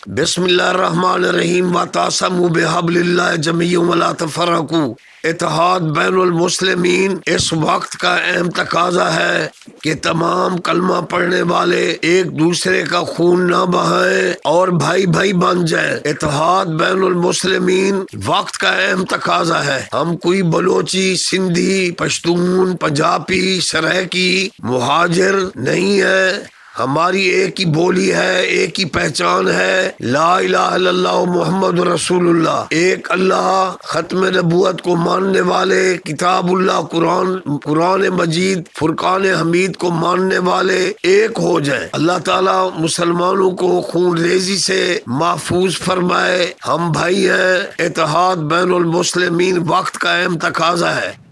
بسم اللہ الرحمن الرحیم وَتَعْصَمُوا بِحَبْلِ اللَّهِ جَمِيعًا وَلَا تَفَرَّقُوا۔ اتحاد بین المسلمین اس وقت کا اہم تقاضا ہے کہ تمام کلمہ پڑھنے والے ایک دوسرے کا خون نہ بہائیں اور بھائی بھائی بن جائیں۔ اتحاد بین المسلمین وقت کا اہم تقاضا ہے۔ ہم کوئی بلوچی، سندھی، پشتون، پنجابی، سرائکی، مہاجر نہیں ہے۔ ہماری ایک ہی بولی ہے، ایک ہی پہچان ہے، لا الہ الا اللہ محمد رسول اللہ۔ ایک اللہ، ختم نبوت کو ماننے والے، کتاب اللہ قرآن مجید، فرقان حمید کو ماننے والے ایک ہو جائیں۔ اللہ تعالیٰ مسلمانوں کو خون ریزی سے محفوظ فرمائے۔ ہم بھائی ہیں۔ اتحاد بین المسلمین وقت کا اہم تقاضا ہے۔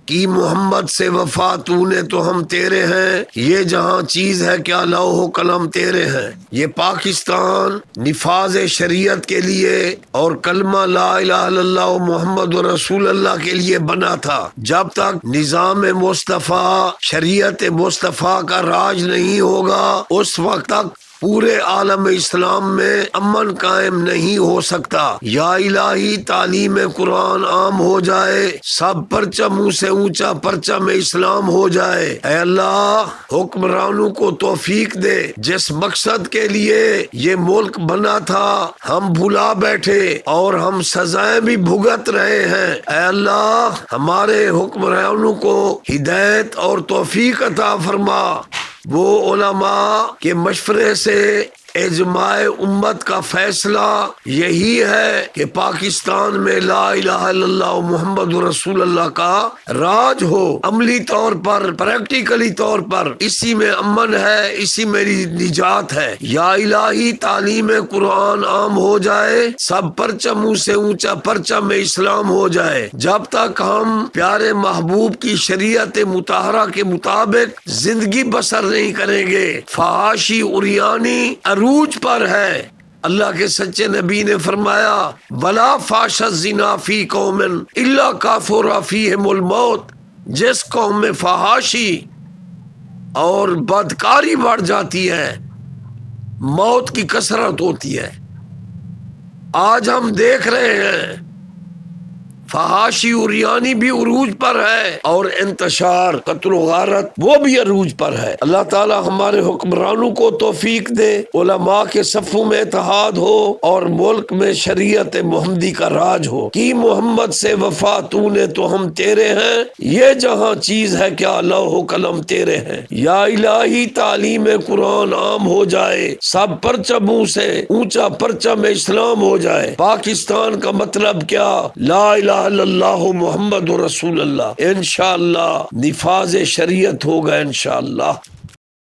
کی محمد سے وفا تو نے تو ہم تیرے ہیں، یہ جہاں چیز ہے کیا لوح و قلم تیرے ہیں۔ یہ پاکستان نفاذ شریعت کے لیے اور کلمہ لا الہ الا اللہ محمد رسول اللہ کے لیے بنا تھا۔ جب تک نظام مصطفیٰ، شریعت مصطفیٰ کا راج نہیں ہوگا، اس وقت تک پورے عالم اسلام میں امن قائم نہیں ہو سکتا۔ یا الہی تعلیم قرآن عام ہو جائے، سب پرچموں سے اونچا پرچم اسلام ہو جائے۔ اے اللہ، حکمرانوں کو توفیق دے۔ جس مقصد کے لیے یہ ملک بنا تھا ہم بھلا بیٹھے اور ہم سزائیں بھی بھگت رہے ہیں۔ اے اللہ، ہمارے حکمرانوں کو ہدایت اور توفیق عطا فرما۔ وہ علماء کے مشورے سے اجماع امت کا فیصلہ یہی ہے کہ پاکستان میں لا الہ الا اللہ محمد رسول اللہ کا راج ہو، عملی طور پر، پریکٹیکلی طور پر۔ اسی میں امن ہے، اسی میں نجات ہے۔ یا الہی تعلیم قرآن عام ہو جائے، سب پرچموں سے اونچا پرچم اسلام ہو جائے۔ جب تک ہم پیارے محبوب کی شریعت مطہرہ کے مطابق زندگی بسر نہیں کریں گے، فحاشی عریانی عروج پر ہے۔ اللہ کے سچے نبی نے فرمایا، وَلَا فَحْشَ الزِّنَا فِي قَوْمٍ إِلَّا كَثُرَ فِيهِمُ الْمَوْتُ۔ جس قوم میں فحاشی اور بدکاری بڑھ جاتی ہے، موت کی کثرت ہوتی ہے۔ آج ہم دیکھ رہے ہیں فحاشی عریانی بھی عروج پر ہے اور انتشار، قتل و غارت وہ بھی عروج پر ہے۔ اللہ تعالی ہمارے حکمرانوں کو توفیق دے، علماء کے صفوں میں اتحاد ہو اور ملک میں شریعت محمدی کا راج ہو۔ کی محمد سے وفا تو نے تو ہم تیرے ہیں، یہ جہاں چیز ہے کیا لوح و قلم تیرے ہیں۔ یا الہی تعلیم قرآن عام ہو جائے، سب پرچموں سے اونچا پرچم اسلام ہو جائے۔ پاکستان کا مطلب کیا؟ لا الہ الا اللہ محمد رسول اللہ۔ انشاءاللہ نفاذ شریعت ہوگا انشاءاللہ۔